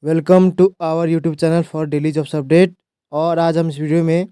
Welcome to our YouTube channel for daily jobs update. और आज हम इस वीडियो में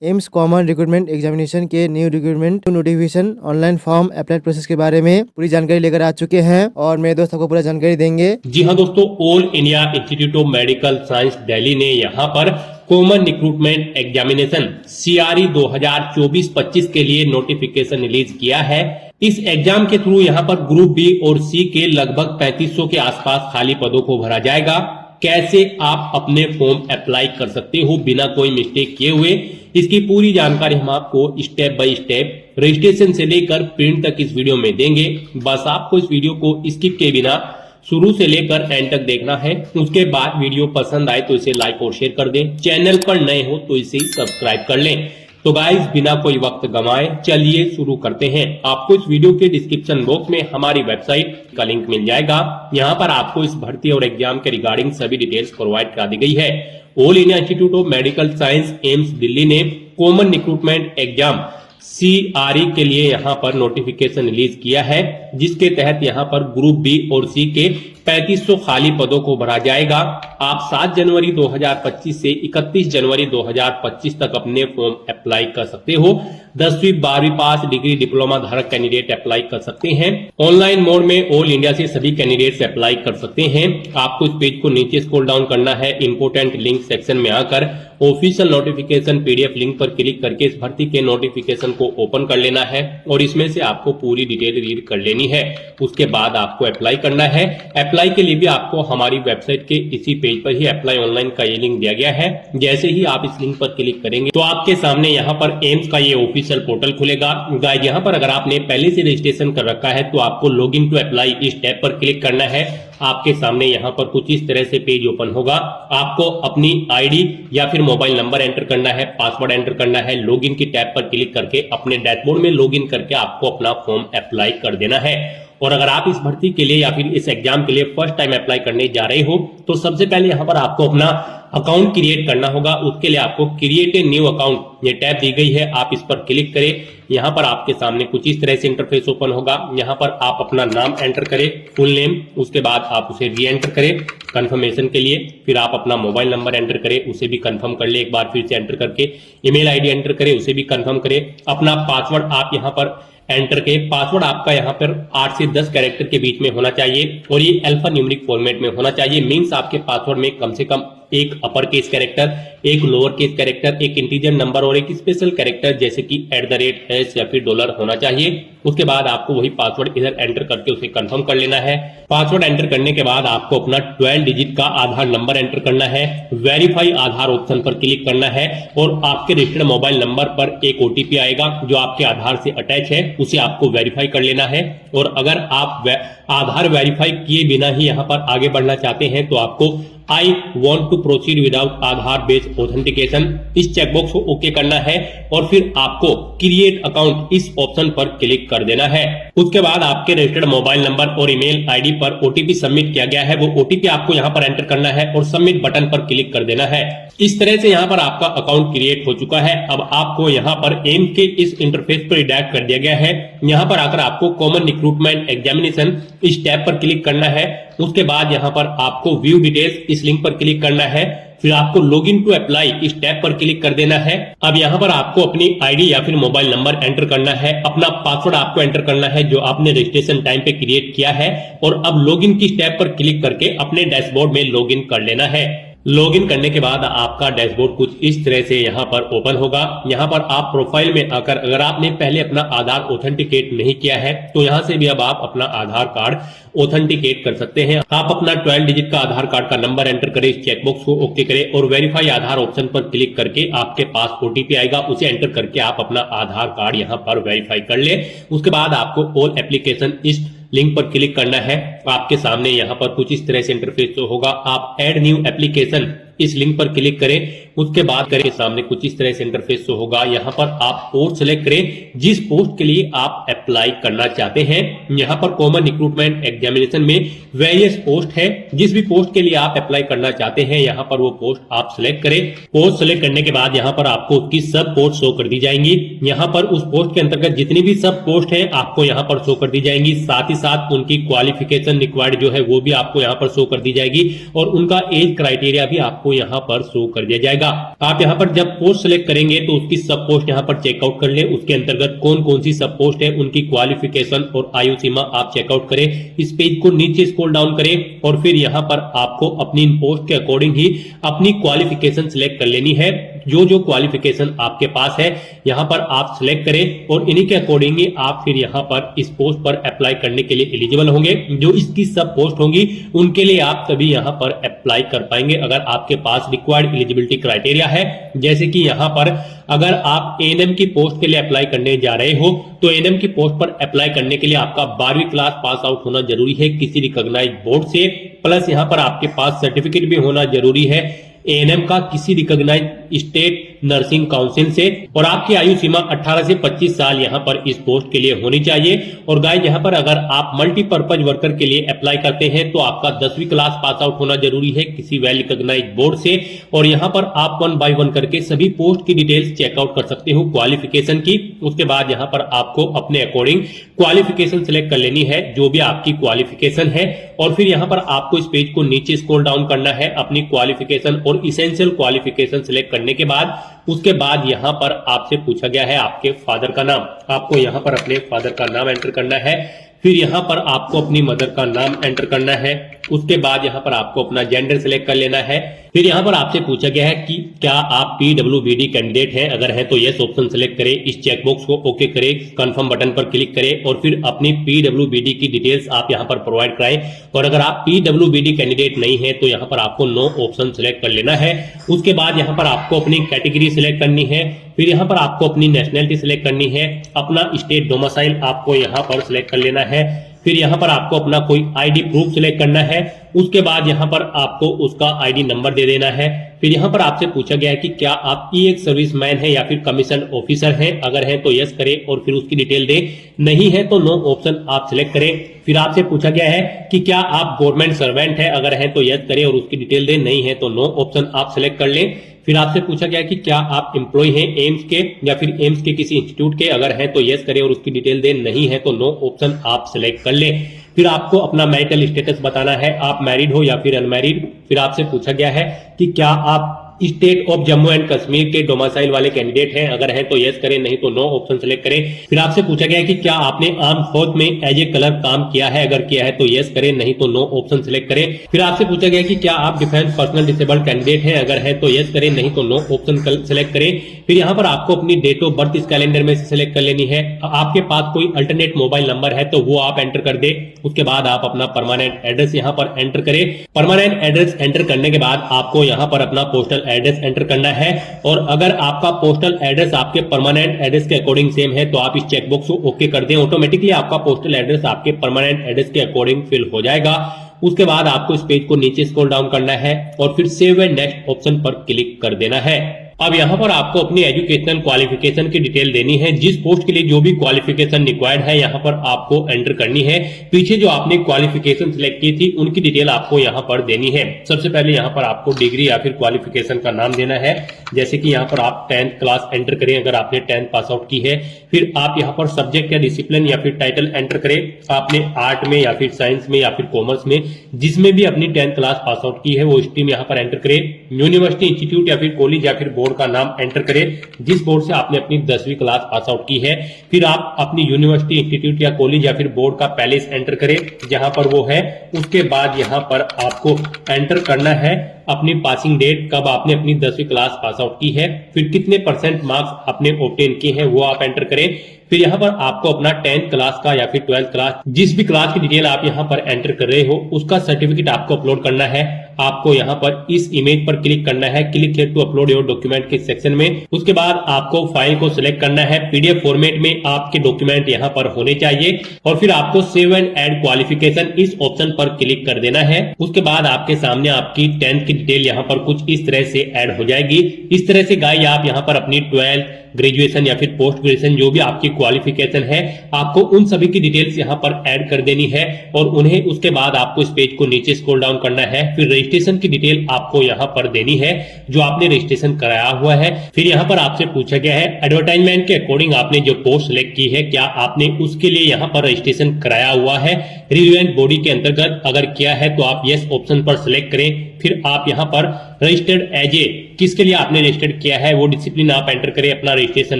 एम्स कॉमन रिक्रूटमेंट एग्जामिनेशन के new recruitment notification online form apply process के बारे में पूरी जानकारी लेकर आ चुके हैं और मेरे दोस्त आपको पूरा जानकारी देंगे। जी हाँ दोस्तों, all India institute of medical science Delhi ने यहाँ पर कॉमन रिक्रूटमेंट एग्जामिनेशन CRE 2024-25 के लिए नोटिफिकेशन रिलीज किया है। इस एग्जाम के थ्रू यहाँ पर ग्रुप बी और सी के लगभग 3500 के आसपास खाली पदों को भरा जाएगा। कैसे आप अपने फॉर्म अप्लाई कर सकते हो बिना कोई मिस्टेक किए हुए, इसकी पूरी जानकारी हम आपको स्टेप बाय स्टेप रजिस्ट्रेशन से लेकर प्रिंट तक इस वीडियो में देंगे। बस आपको इस वीडियो को स्किप के बिना शुरू से लेकर एंड तक देखना है। उसके बाद वीडियो पसंद आए तो इसे लाइक और शेयर कर दें। चैनल पर नए हो तो इसे सब्सक्राइब कर लें। तो गाइस, बिना कोई वक्त गंवाए चलिए शुरू करते हैं। आपको इस वीडियो के डिस्क्रिप्शन बॉक्स में हमारी वेबसाइट का लिंक मिल जाएगा। यहाँ पर आपको इस भर्ती और एग्जाम के रिगार्डिंग सभी डिटेल्स प्रोवाइड करा दी गई है। All India institute of medical science AIIMS Delhi ने कॉमन रिक्रूटमेंट एग्जाम CRE के लिए यहाँ पर नोटिफिकेशन रिलीज किया है, जिसके तहत यहाँ पर ग्रुप बी और सी के 3500 खाली पदों को भरा जाएगा। आप 7 जनवरी 2025 से 31 जनवरी 2025 तक अपने फॉर्म अप्लाई कर सकते हो। 10वीं 12वीं पास डिग्री डिप्लोमा धारक कैंडिडेट अप्लाई कर सकते हैं। ऑनलाइन मोड में ऑल इंडिया से सभी कैंडिडेट्स अप्लाई कर सकते हैं। आपको इस पेज को नीचे स्क्रॉल डाउन करना है। इंपोर्टेंट लिंक सेक्शन में आकर ऑफिशियल नोटिफिकेशन PDF लिंक पर क्लिक करके इस भर्ती के नोटिफिकेशन को ओपन कर लेना है और इसमें से आपको पूरी डिटेल रीड कर लेनी है। उसके बाद आपको अप्लाई करना है। अप्लाई के लिए भी आपको हमारी वेबसाइट के इसी पेज पर ही अप्लाई ऑनलाइन का ये लिंक दिया गया है। जैसे ही आप इस लिंक पर क्लिक करेंगे तो आपके सामने यहाँ पर एम्स का ये ऑफिशियल पोर्टल खुलेगा। गाइस, यहाँ पर अगर आपने पहले से रजिस्ट्रेशन कर रखा है तो आपको लॉग इन टू अप्लाई इस टैब पर क्लिक करना है। आपके सामने यहाँ पर कुछ इस तरह से पेज ओपन होगा। आपको अपनी ID या फिर मोबाइल नंबर एंटर करना है, पासवर्ड एंटर करना है। लॉगिन की टैब पर क्लिक करके अपने डैशबोर्ड में लॉगिन करके आपको अपना फॉर्म अप्लाई कर देना है। और अगर आप इस भर्ती के लिए या फिर इस एग्जाम के लिए फर्स्ट टाइम अप्लाई करने जा रहे हो तो सबसे पहले यहाँ पर आपको अपना अकाउंट क्रिएट करना होगा। उसके लिए आपको क्रिएट ए न्यू अकाउंट ये टैब दी गई है, आप इस पर क्लिक करें। यहाँ पर आपके सामने कुछ इस तरह से इंटरफेस ओपन होगा। यहाँ पर आप अपना नाम एंटर करें, फुल नेम। उसके बाद आप उसे री एंटर करें कंफर्मेशन के लिए। फिर आप अपना मोबाइल नंबर एंटर करें, उसे भी कंफर्म कर ले एक बार फिर से एंटर करके। ईमेल ID एंटर करें, उसे भी कंफर्म करें। अपना पासवर्ड आप यहाँ पर एंटर के। पासवर्ड आपका यहाँ पर 8 से 10 कैरेक्टर के बीच में होना चाहिए और ये अल्फा न्यूमेरिक फॉर्मेट में होना चाहिए। मींस आपके पासवर्ड में कम से कम एक अपर केस कैरेक्टर, एक लोअर केस कैरेक्टर, एक इंटीजर नंबर और एक स्पेशल कैरेक्टर जैसे कि @ या फिर $, होना चाहिए। उसके बाद आपको वही पासवर्ड इधर एंटर करके उसे कंफर्म कर लेना है। पासवर्ड एंटर करने के बाद आपको अपना 12 डिजिट का आधार नंबर एंटर करना है। वेरीफाई आधार ऑप्शन पर क्लिक करना है और आपके रजिस्टर्ड मोबाइल नंबर पर एक OTP आएगा जो आपके आधार से अटैच है, उसे आपको वेरीफाई कर लेना है। और अगर आप आधार वेरीफाई किए बिना ही यहाँ पर आगे बढ़ना चाहते हैं तो आपको I want to proceed without Aadhaar based authentication इस चेकबॉक्स को ओके करना है और फिर आपको क्रिएट अकाउंट इस ऑप्शन पर क्लिक कर देना है। उसके बाद आपके रजिस्टर्ड मोबाइल नंबर और ईमेल ID पर OTP सबमिट किया गया है, वो OTP आपको यहाँ पर एंटर करना है और सबमिट बटन पर क्लिक कर देना है। इस तरह से यहाँ पर आपका अकाउंट क्रिएट हो चुका है। अब आपको यहाँ पर एम के इस इंटरफेस पर रिडायरेक्ट कर दिया गया है। यहाँ पर आकर आपको कॉमन रिक्रूटमेंट एग्जामिनेशन इस टैब पर क्लिक करना है। उसके बाद यहाँ पर आपको व्यू डिटेल्स इस लिंक पर क्लिक करना है। फिर आपको लॉगिन टू अप्लाई इस टैब पर क्लिक कर देना है। अब यहाँ पर आपको अपनी ID या फिर मोबाइल नंबर एंटर करना है। अपना पासवर्ड आपको एंटर करना है जो आपने रजिस्ट्रेशन टाइम पे क्रिएट किया है और अब लॉगिन की टैब पर क्लिक करके अपने डैशबोर्ड में लॉगिन कर लेना है। लॉगिन करने के बाद आपका डैशबोर्ड कुछ इस तरह से यहाँ पर ओपन होगा। यहाँ पर आप प्रोफाइल में आकर अगर आपने पहले अपना आधार ऑथेंटिकेट नहीं किया है तो यहाँ से भी अब आप अपना आधार कार्ड ऑथेंटिकेट कर सकते हैं। आप अपना 12 डिजिट का आधार कार्ड का नंबर एंटर करें, इस चेकबॉक्स को ओके करें और वेरीफाई आधार ऑप्शन पर क्लिक करके आपके पास OTP आएगा, उसे एंटर करके आप अपना आधार कार्ड यहाँ पर वेरीफाई कर ले। उसके बाद आपको ऑल एप्लीकेशन इस लिंक पर क्लिक करना है। आपके सामने यहाँ पर कुछ इस तरह से इंटरफेस होगा। आप ऐड न्यू एप्लीकेशन इस लिंक पर क्लिक करें। उसके बाद करें सामने कुछ इस तरह से इंटरफेस शो होगा। यहाँ पर आप पोस्ट सेलेक्ट करें जिस पोस्ट के लिए आप अप्लाई करना चाहते हैं। यहाँ पर कॉमन रिक्रूटमेंट एग्जामिनेशन में वेरियस पोस्ट है, जिस भी पोस्ट के लिए आप अप्लाई करना चाहते हैं यहाँ पर वो पोस्ट आप सिलेक्ट करें। पोस्ट सेलेक्ट करने के बाद यहाँ पर आपको उसकी सब पोस्ट शो कर दी जाएंगी। यहाँ पर उस पोस्ट के अंतर्गत जितनी भी सब पोस्ट है आपको यहाँ पर शो कर दी जाएंगी। साथ ही साथ उनकी क्वालिफिकेशन रिक्वायर्ड जो है वो भी आपको यहाँ पर शो कर दी जाएगी और उनका एज क्राइटेरिया भी आपको यहाँ पर शो कर दिया जाएगा। आप यहाँ पर जब पोस्ट सेलेक्ट करेंगे तो उसकी सब पोस्ट यहाँ पर चेकआउट कर ले, उसके अंतर्गत कौन कौन सी सब पोस्ट है, उनकी क्वालिफिकेशन और आयु सीमा आप चेकआउट करें। इस पेज को नीचे स्क्रॉल डाउन करें और फिर यहाँ पर आपको अपनी इन पोस्ट के अकॉर्डिंग ही अपनी क्वालिफिकेशन सिलेक्ट कर लेनी है। जो जो क्वालिफिकेशन आपके पास है यहाँ पर आप सिलेक्ट करें और इन्हीं के अकॉर्डिंग ही आप फिर यहाँ पर इस पोस्ट पर अप्लाई करने के लिए एलिजिबल होंगे। जो इसकी सब पोस्ट होंगी उनके लिए आप तभी यहाँ पर अप्लाई कर पाएंगे अगर आपके पास रिक्वायर्ड एलिजिबिलिटी क्राइटेरिया है। जैसे कि यहाँ पर अगर आप एएनएम की पोस्ट के लिए अप्लाई करने जा रहे हो तो एएनएम की पोस्ट पर अप्लाई करने के लिए आपका 12वीं क्लास पास आउट होना जरूरी है किसी रिकॉग्नाइज्ड बोर्ड से, प्लस यहाँ पर आपके पास सर्टिफिकेट भी होना जरूरी है एएनएम का किसी रिकॉग्नाइज्ड स्टेट नर्सिंग काउंसिल से, और आपकी आयु सीमा 18 से 25 साल यहाँ पर इस पोस्ट के लिए होनी चाहिए। और गाइस यहाँ पर अगर आप मल्टीपर्पज वर्कर के लिए अप्लाई करते हैं तो आपका 10वीं क्लास पास आउट होना जरूरी है किसी वेल रिकॉग्नाइज्ड बोर्ड से। और यहाँ पर आप 1 बाय 1 करके सभी पोस्ट की डिटेल्स चेकआउट कर सकते हो क्वालिफिकेशन की। उसके बाद यहाँ पर आपको अपने अकॉर्डिंग क्वालिफिकेशन सिलेक्ट कर लेनी है जो भी आपकी क्वालिफिकेशन है। और फिर यहाँ पर आपको इस पेज को नीचे स्क्रॉल डाउन करना है, अपनी क्वालिफिकेशन और इसेंशियल क्वालिफिकेशन सिलेक्ट करने के बाद उसके बाद यहाँ पर आपसे पूछा गया है आपके फादर का नाम। आपको यहाँ पर अपने फादर का नाम एंटर करना है। फिर यहाँ पर आपको अपनी मदर का नाम एंटर करना है। उसके बाद यहाँ पर आपको अपना जेंडर सिलेक्ट कर लेना है। फिर यहाँ पर आपसे पूछा गया है कि क्या आप पीडब्ल्यूबीडी कैंडिडेट हैं, अगर है तो यस ऑप्शन सिलेक्ट करें, इस चेकबॉक्स को ओके करें, कंफर्म बटन पर क्लिक करें और फिर अपनी पीडब्ल्यूबीडी की डिटेल्स आप यहाँ पर प्रोवाइड कराएं। और अगर आप पीडब्ल्यूबीडी कैंडिडेट नहीं है तो यहाँ पर आपको नो ऑप्शन सिलेक्ट कर लेना है। उसके बाद यहाँ पर आपको अपनी कैटेगरी सिलेक्ट करनी है। फिर यहाँ पर आपको अपनी नेशनैलिटी सिलेक्ट करनी है, अपना स्टेट डोमिसाइल आपको यहाँ पर सिलेक्ट कर लेना है। फिर यहाँ पर आपको अपना कोई आईडी प्रूफ सिलेक्ट करना है। उसके बाद यहाँ पर आपको उसका आईडी नंबर दे देना है। फिर यहाँ पर आपसे पूछा गया है कि क्या आप एक सर्विसमैन है या फिर कमीशन ऑफिसर हैं, अगर है तो यस करें और फिर उसकी डिटेल दें, नहीं है तो नो ऑप्शन आप सिलेक्ट करें। फिर आपसे पूछा गया है कि क्या आप गवर्नमेंट सर्वेंट है, अगर है तो यस करें और उसकी डिटेल दें, नहीं है तो नो ऑप्शन आप सिलेक्ट कर लें। फिर आपसे पूछा गया कि क्या आप एम्प्लॉय हैं एम्स के या फिर एम्स के किसी इंस्टीट्यूट के, अगर है तो यस करें और उसकी डिटेल दें, नहीं है तो नो ऑप्शन आप सिलेक्ट कर लें। फिर आपको अपना मैरिटल स्टेटस बताना है, आप मैरिड हो या फिर अनमैरिड। फिर आपसे पूछा गया है कि क्या आप state of Jammu and Kashmir के डोमिसाइल वाले कैंडिडेट हैं, अगर हैं तो यस करें, नहीं तो नो ऑप्शन सेलेक्ट करें। फिर आपसे पूछा गया है कि क्या आपने आर्म फोर्स में एज ए क्लर्क काम किया है, अगर किया है तो यस करें, नहीं तो नो ऑप्शन सेलेक्ट करें। फिर आपसे पूछा गया है कि क्या आप डिफेंस पर्सनल डिसेबल्ड कैंडिडेट हैं, अगर है तो यस करें, नहीं तो नो ऑप्शन सेलेक्ट करें। फिर यहाँ पर आपको अपनी डेट ऑफ बर्थ इस कैलेंडर में से सिलेक्ट कर लेनी है। आपके पास कोई अल्टरनेट मोबाइल नंबर है तो वो आप एंटर कर दे। उसके बाद आप अपना परमानेंट एड्रेस यहाँ पर एंटर करें। परमानेंट एड्रेस एंटर करने के बाद आपको यहाँ पर अपना पोस्टल एड्रेस एंटर करना है। और अगर आपका पोस्टल एड्रेस आपके परमानेंट एड्रेस के अकॉर्डिंग सेम है तो आप इस चेकबॉक्स को ओके कर दें। ऑटोमेटिकली आपका पोस्टल एड्रेस आपके परमानेंट एड्रेस के अकॉर्डिंग फिल हो जाएगा। उसके बाद आपको इस पेज को नीचे स्क्रॉल डाउन करना है और फिर सेव एंड नेक्स्ट ऑप्शन पर क्लिक कर देना है। अब यहाँ पर आपको अपनी एजुकेशनल क्वालिफिकेशन की डिटेल देनी है। जिस पोस्ट के लिए जो भी क्वालिफिकेशन रिक्वायर्ड है यहाँ पर आपको एंटर करनी है। पीछे जो आपने क्वालिफिकेशन सिलेक्ट की थी उनकी डिटेल आपको यहाँ पर देनी है। सबसे पहले यहाँ पर आपको डिग्री या फिर क्वालिफिकेशन का नाम देना है। जैसे कि यहाँ पर आप 10th क्लास एंटर करें अगर आपने 10th पास आउट की है। फिर आप यहाँ पर सब्जेक्ट या डिसिप्लिन या फिर टाइटल एंटर करें, आपने आर्ट में या फिर साइंस में या फिर कॉमर्स में जिसमें भी अपनी 10th क्लास पास आउट की है वो स्ट्रीम यहाँ पर एंटर करें। यूनिवर्सिटी, इंस्टीट्यूट या फिर कॉलेज या फिर बोर्ड का नाम एंटर करें जिस बोर्ड से आपने अपनी 10वीं क्लास पास आउट की है। फिर आप अपनी यूनिवर्सिटी, इंस्टीट्यूट या कॉलेज या फिर बोर्ड का पैलेस एंटर करें जहां पर वो है। उसके बाद यहां पर आपको एंटर करना है अपनी पासिंग डेट, कब आपने अपनी 10वीं क्लास पास आउट की है। फिर कितने % मार्क्स आपने ऑब्टेन किए हैं वो आप एंटर करें। फिर यहाँ पर आपको अपना 10th क्लास का या फिर 12th क्लास जिस भी क्लास की डिटेल आप यहाँ पर एंटर कर रहे हो उसका सर्टिफिकेट आपको अपलोड करना है। आपको यहाँ पर इस इमेज पर क्लिक करना है, click here to upload your document के सेक्शन में। उसके बाद आपको फाइल को सिलेक्ट करना है। पीडीएफ फॉर्मेट में आपके डॉक्यूमेंट यहाँ पर होने चाहिए और फिर आपको सेव एंड ऐड क्वालिफिकेशन इस ऑप्शन पर क्लिक कर देना है। उसके बाद आपके सामने आपकी 10th की डिटेल यहाँ पर कुछ इस तरह से ऐड हो जाएगी। इस तरह से गाइस आप यहाँ पर अपनी 12th, ग्रेजुएशन या फिर पोस्ट ग्रेजुएशन जो भी आपकी क्वालिफिकेशन है, आपको उन सभी की डिटेल्स यहाँ पर ऐड कर देनी है और उन्हें उसके बाद आपको इस पेज को नीचे स्क्रॉल डाउन करना है। फिर रजिस्ट्रेशन की डिटेल आपको यहाँ पर देनी है जो आपने रजिस्ट्रेशन कराया हुआ है। फिर यहाँ पर आपसे पूछा गया है एडवर्टाइजमेंट के अकॉर्डिंग आपने जो पोस्ट सिलेक्ट की है क्या आपने उसके लिए यहाँ पर रजिस्ट्रेशन कराया हुआ है। रिलेवेंट बॉडी के अंतर्गत अगर किया है तो आप यस ऑप्शन पर सिलेक्ट करें। फिर आप यहाँ पर रजिस्टर्ड एज ए किसके लिए आपने रजिस्टर्ड किया है वो डिसिप्लिन आप एंटर करें, अपना रजिस्ट्रेशन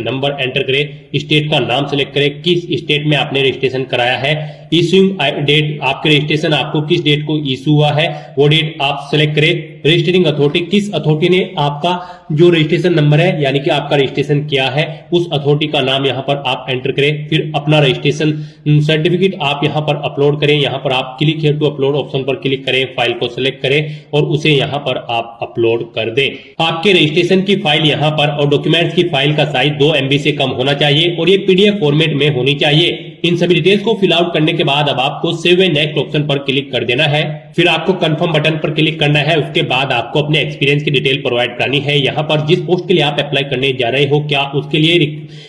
नंबर एंटर करें, स्टेट का नाम सेलेक्ट करें, किस स्टेट में आपने रजिस्ट्रेशन कराया है, इश्यूइंग डेट आपके रजिस्ट्रेशन आपको किस डेट को इशू हुआ है वो डेट आप सेलेक्ट करें। रजिस्टरिंग अथॉरिटी किस अथॉरिटी ने आपका जो रजिस्ट्रेशन नंबर है यानी कि आपका रजिस्ट्रेशन किया है उस अथॉरिटी का नाम यहाँ पर आप एंटर करें। फिर अपना रजिस्ट्रेशन सर्टिफिकेट आप यहाँ पर अपलोड करें। यहाँ पर आप click here to upload option पर क्लिक करें, फाइल को सिलेक्ट करें और उसे यहाँ पर आप अपलोड कर दें। आपके रजिस्ट्रेशन की फाइल यहाँ पर और डॉक्यूमेंट्स की फाइल का साइज 2 MB से कम होना चाहिए और ये PDF फॉर्मेट में होनी चाहिए। इन सभी डिटेल्स को फिल आउट करने के बाद अब आपको सेव एंड नेक्स्ट ऑप्शन पर क्लिक कर देना है। फिर आपको कंफर्म बटन पर क्लिक करना है। उसके बाद आपको अपने एक्सपीरियंस की डिटेल प्रोवाइड करनी है। यहाँ पर जिस पोस्ट के लिए आप अप्लाई करने जा रहे हो क्या उसके लिए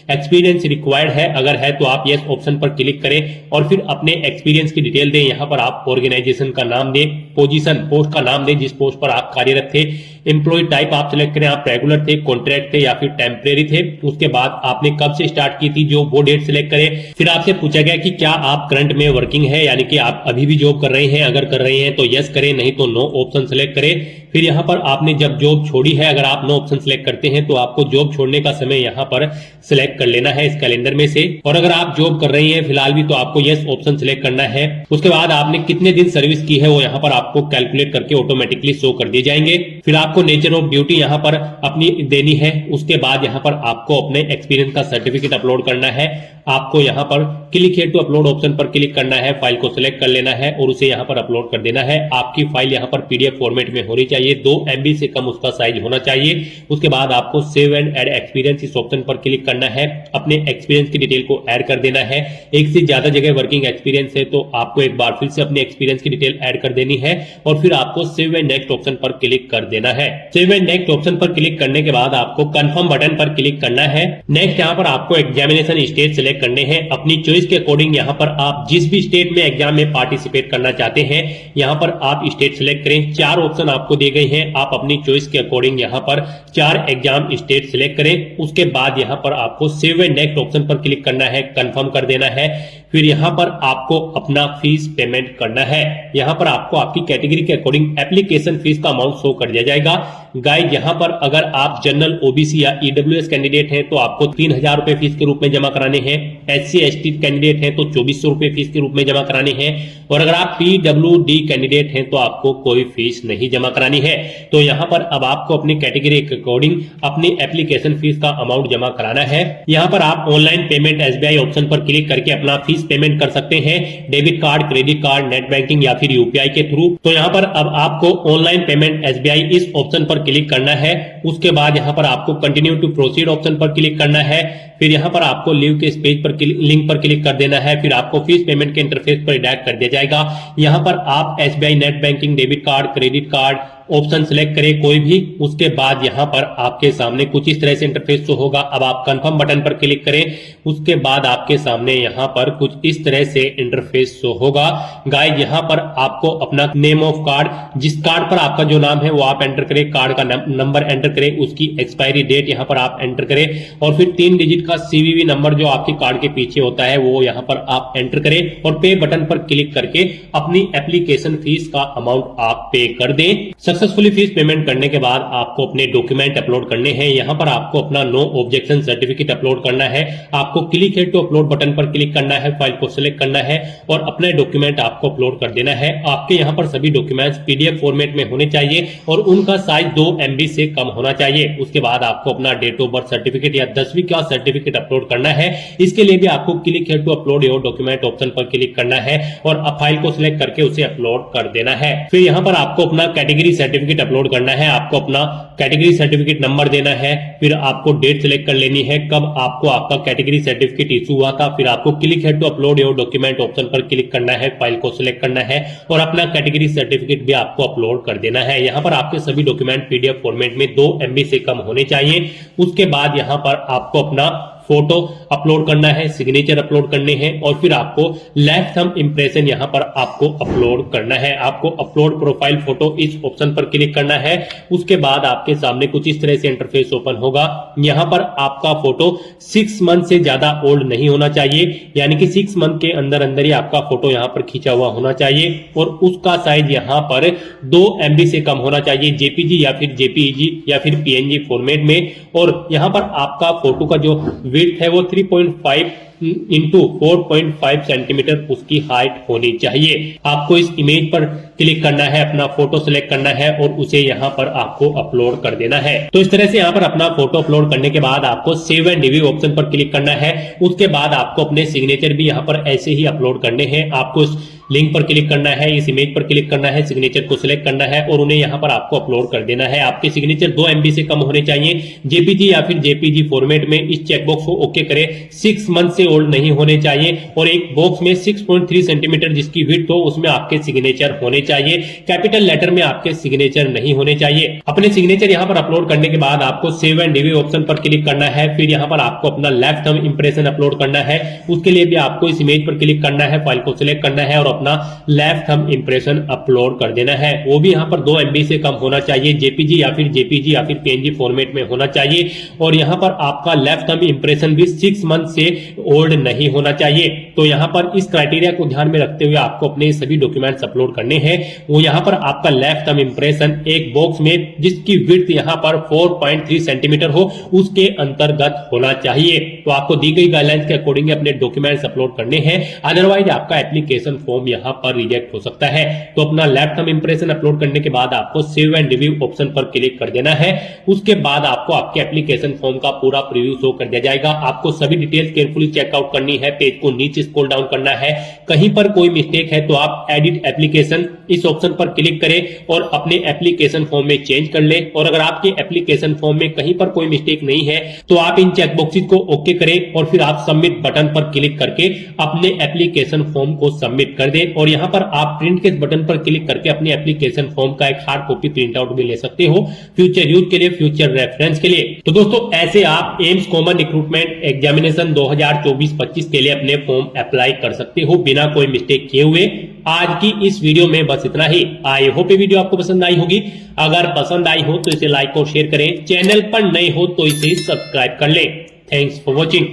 एक्सपीरियंस रिक्वायर्ड है, अगर है तो आप यस ऑप्शन पर क्लिक करें और फिर अपने एक्सपीरियंस की डिटेल दें। यहाँ पर आप ऑर्गेनाइजेशन का नाम दें, पोजीशन पोस्ट का नाम दें जिस पोस्ट पर आप कार्यरत थे, एम्प्लॉय टाइप आप सिलेक्ट करें, आप रेगुलर थे, कॉन्ट्रैक्ट थे या फिर टेम्परेरी थे। उसके बाद आपने कब से स्टार्ट की थी जो वो डेट सिलेक्ट करें। फिर आपसे पूछा गया कि क्या आप करंट में वर्किंग है यानी कि आप अभी भी जॉब कर रहे हैं, अगर कर रहे हैं तो यस करें, नहीं तो नो ऑप्शन सिलेक्ट करें। फिर यहाँ पर आपने जब जॉब छोड़ी है, अगर आप नो ऑप्शन सिलेक्ट करते हैं तो आपको जॉब छोड़ने का समय यहाँ पर सिलेक्ट कर लेना है इस कैलेंडर में से, और अगर आप जॉब कर रही हैं फिलहाल भी तो आपको यस ऑप्शन सिलेक्ट करना है। उसके बाद आपने कितने दिन सर्विस की है वो यहाँ पर आपको कैलकुलेट करके ऑटोमेटिकली शो कर दिए जाएंगे। फिर आपको नेचर ऑफ ड्यूटी यहाँ पर अपनी देनी है। उसके बाद यहाँ पर आपको अपने एक्सपीरियंस का सर्टिफिकेट अपलोड करना है। आपको यहाँ पर click here to upload option पर क्लिक करना है, फाइल को सिलेक्ट कर लेना है और उसे यहाँ पर अपलोड कर देना है। आपकी फाइल यहाँ पर PDF फॉर्मेट में होनी चाहिए, 2 MB से कम उसका साइज होना चाहिए। उसके बाद आपको सेव एंड ऐड एक्सपीरियंस इस ऑप्शन पर क्लिक करना है, अपने एक्सपीरियंस की डिटेल को ऐड कर देना है। एक से ज्यादा जगह वर्किंग एक्सपीरियंस है तो आपको एक बार फिर से अपने एक्सपीरियंस की डिटेल ऐड कर देनी है और फिर आपको सेव एंड नेक्स्ट ऑप्शन पर क्लिक कर देना है। सेव एंड नेक्स्ट ऑप्शन पर क्लिक करने के बाद आपको कंफर्म बटन पर क्लिक करना है। नेक्स्ट यहाँ पर आपको एग्जामिनेशन स्टेट सिलेक्ट करने हैं अपनी चॉइस के अकॉर्डिंग। यहाँ पर आप जिस भी स्टेट में एग्जाम में पार्टिसिपेट करना चाहते हैं यहाँ पर आप स्टेट सिलेक्ट करें। 4 ऑप्शन आपको दिए गए हैं, आप अपनी चॉइस के अकॉर्डिंग यहाँ पर 4 एग्जाम स्टेट सिलेक्ट करें। उसके बाद यहाँ पर आपको सेव एंड नेक्स्ट ऑप्शन पर क्लिक करना है, कंफर्म कर देना है। फिर यहाँ पर आपको अपना फीस पेमेंट करना है। यहाँ पर आपको आपकी कैटेगरी के अकॉर्डिंग एप्लीकेशन फीस का अमाउंट शो कर दिया जाएगा। गाइस यहाँ पर अगर आप जनरल OBC या EWS कैंडिडेट हैं तो आपको 3000 रुपए फीस के रूप में जमा कराने हैं। SC ST कैंडिडेट हैं तो 2400 रुपए फीस के रूप में जमा कराने हैं और अगर आप PWD कैंडिडेट हैं तो आपको कोई फीस नहीं जमा करानी है। तो यहाँ पर अब आपको अपनी कैटेगरी के अकॉर्डिंग अपनी एप्लीकेशन फीस का अमाउंट जमा कराना है। यहाँ पर आप ऑनलाइन पेमेंट SBI ऑप्शन पर क्लिक करके अपना फीस पेमेंट कर सकते हैं, debit card, credit card, net banking या फिर UPI के थ्रू। तो यहाँ पर अब आपको ऑनलाइन पेमेंट SBI इस ऑप्शन पर क्लिक करना है। उसके बाद यहाँ पर आपको कंटिन्यू टू प्रोसीड ऑप्शन पर क्लिक करना है। फिर यहाँ पर आपको लीव के इस पेज पर लिंक पर क्लिक कर देना है। फिर आपको फीस पेमेंट के इंटरफेस पर डायरेक्ट कर दिया जाएगा। यहाँ पर आप SBI net banking, debit card, credit card option select करें कोई भी। उसके बाद यहाँ पर आपके सामने कुछ इस तरह से इंटरफेस शो होगा। अब आप कंफर्म बटन पर क्लिक करें। उसके बाद आपके सामने यहाँ पर कुछ इस तरह से इंटरफेस शो होगा। गाइस यहाँ पर आपको अपना नेम ऑफ कार्ड, जिस कार्ड पर आपका जो नाम है वो आप एंटर करें, कार्ड का नंबर एंटर करें, उसकी एक्सपायरी डेट यहाँ पर आप एंटर करें और फिर 3 डिजिट का CVV नंबर जो आपके कार्ड के पीछे होता है वो यहाँ पर आप एंटर करें और पे बटन पर क्लिक करके अपनी एप्लीकेशन फीस का अमाउंट आप पे कर दें। सक्सेसफुली फीस पेमेंट करने के बाद आपको अपने डॉक्यूमेंट अपलोड करने हैं। यहाँ पर आपको अपना नो ऑब्जेक्शन सर्टिफिकेट अपलोड करना है। आपको click here to upload button पर क्लिक करना है, फाइल को सिलेक्ट करना है और अपने डॉक्यूमेंट आपको अपलोड कर देना है। आपके यहाँ पर सभी डॉक्यूमेंट्स PDF फॉर्मेट में होने चाहिए और उनका साइज 2 MB से कम होना चाहिए। उसके बाद आपको अपना डेट ऑफ बर्थ सर्टिफिकेट या 10वीं क्लास सर्टिफिकेट अपलोड करना है। इसके लिए भी आपको click here to upload your document option पर क्लिक करना है और फाइल को सिलेक्ट करके उसे अपलोड कर देना है। फिर यहाँ पर आपको अपना कैटेगरी सर्टिफिकेट अपलोड करना है, आपको अपना कैटेगरी सर्टिफिकेट नंबर देना है, फिर आपको डेट सिलेक्ट कर लेनी है कब आपको आपका कैटेगरी सर्टिफिकेट इशू हुआ था, फिर आपको click here to upload your document option पर क्लिक करना है, फाइल को सिलेक्ट करना है और अपना कैटेगरी सर्टिफिकेट भी आपको अपलोड कर देना है। यहाँ पर आपके सभी डॉक्यूमेंट पीडीएफ फॉर्मेट में 2 MB से कम होने चाहिए। उसके बाद यहाँ पर आपको अपना फोटो अपलोड करना है, सिग्नेचर अपलोड करने हैं और फिर आपको लेफ्ट थंब इंप्रेशन यहां पर आपको अपलोड करना है। आपको अपलोड प्रोफाइल फोटो इस ऑप्शन पर क्लिक करना है। उसके बाद आपके सामने कुछ इस तरह से इंटरफेस ओपन होगा। यहां पर आपका फोटो 6 मंथ से ज्यादा ओल्ड नहीं होना चाहिए, यानी कि 6 मंथ के अंदर अंदर ही आपका फोटो यहां पर खींचा हुआ होना चाहिए और उसका साइज यहां पर 2 MB से कम होना चाहिए, JPG या फिर JPEG या फिर PNG फॉर्मेट में। और यहां पर आपका फोटो का जो विड्थ है वो 3.5 इंटू 4.5 सेंटीमीटर उसकी हाइट होनी चाहिए। आपको इस इमेज पर क्लिक करना है, अपना फोटो सिलेक्ट करना है और उसे यहाँ पर आपको अपलोड कर देना है। तो इस तरह से यहाँ पर अपना फोटो अपलोड करने के बाद आपको सेव एंड रिव्यू ऑप्शन पर क्लिक करना है। उसके बाद आपको अपने सिग्नेचर भी यहाँ पर ऐसे ही अपलोड करने हैं। आपको इस लिंक पर क्लिक करना है, इस इमेज पर क्लिक करना है, सिग्नेचर को सिलेक्ट करना है और उन्हें यहाँ पर आपको अपलोड कर देना है। आपके सिग्नेचर 2 MB से कम होने चाहिए, JPG या फिर JPG फॉर्मेट में। इस चेकबॉक्स को ओके करें। 6 मंथ से ओल्ड नहीं होने चाहिए और एक बॉक्स में 6.3 सेंटीमीटर जिसकी विड्थ हो उसमें आपके सिग्नेचर होने चाहिए। कैपिटल लेटर में आपके सिग्नेचर नहीं होने चाहिए। अपने सिग्नेचर यहाँ पर अपलोड करने के बाद आपको सेव एंड रिव्यू ऑप्शन पर क्लिक करना है। फिर यहाँ पर आपको अपना लेफ्ट थंब इंप्रेशन अपलोड करना है। उसके लिए भी आपको इस इमेज पर क्लिक करना है, फाइल को सिलेक्ट करना है और अपना लेफ्ट थंब इंप्रेशन अपलोड कर देना है। वो भी यहाँ पर 2 MB से कम होना चाहिए, JPG या फिर JPG या फिर PNG फॉर्मेट में होना चाहिए। और यहाँ पर आपका लेफ्ट थंब इंप्रेशन भी 6 मंथ से ओल्ड नहीं होना चाहिए। तो यहाँ पर इस क्राइटेरिया को ध्यान में रखते हुए आपको अपने सभी डॉक्यूमेंट्स अपलोड करने हैं। वो यहाँ पर आपका लेफ्ट थंब इंप्रेशन एक बॉक्स में जिसकी विड्थ यहाँ पर 4.3 सेंटीमीटर हो उसके अंतर्गत होना चाहिए। तो आपको दी गई गाइडलाइंस के अकॉर्डिंग अपने डॉक्यूमेंट्स अपलोड करने हैं, अदरवाइज आपका एप्लीकेशन फॉर्म यहाँ पर रिजेक्ट हो सकता है। तो अपना लेफ्ट थंब इंप्रेशन अपलोड करने के बाद आपको सेव एंड रिव्यू ऑप्शन पर क्लिक कर देना है। उसके बाद आपको आपके एप्लीकेशन फॉर्म का पूरा प्रीव्यू शो कर दिया जाएगा। आपको सभी डिटेल्स केयरफुली चेकआउट करनी है, पेज को नीचे स्क्रॉल डाउन करना है। कहीं पर कोई मिस्टेक है तो आप एडिट एप्लीकेशन इस ऑप्शन पर क्लिक करें और अपने एप्लीकेशन फॉर्म में चेंज कर लें। और अगर आपके एप्लीकेशन फॉर्म में कहीं पर कोई मिस्टेक नहीं है तो आप इन चेकबॉक्सेस को ओके करें और फिर आप सबमिट बटन पर क्लिक करके अपने एप्लीकेशन फॉर्म को सबमिट कर दें। और यहाँ पर आप प्रिंट के बटन पर क्लिक करके अपने एप्लीकेशन फॉर्म का एक हार्ड कॉपी प्रिंट आउट भी ले सकते हो फ्यूचर यूज के लिए, फ्यूचर रेफरेंस के लिए। तो दोस्तों ऐसे आप एम्स कॉमन रिक्रूटमेंट एग्जामिनेशन 2024-25 के लिए अपने फॉर्म अप्लाई कर सकते हो बिना कोई मिस्टेक किए हुए। आज की इस वीडियो में बस इतना ही। आई होप ये वीडियो आपको पसंद आई होगी। अगर पसंद आई हो तो इसे लाइक और शेयर करें, चैनल पर नए हो तो इसे सब्सक्राइब कर लें। Thanks for watching.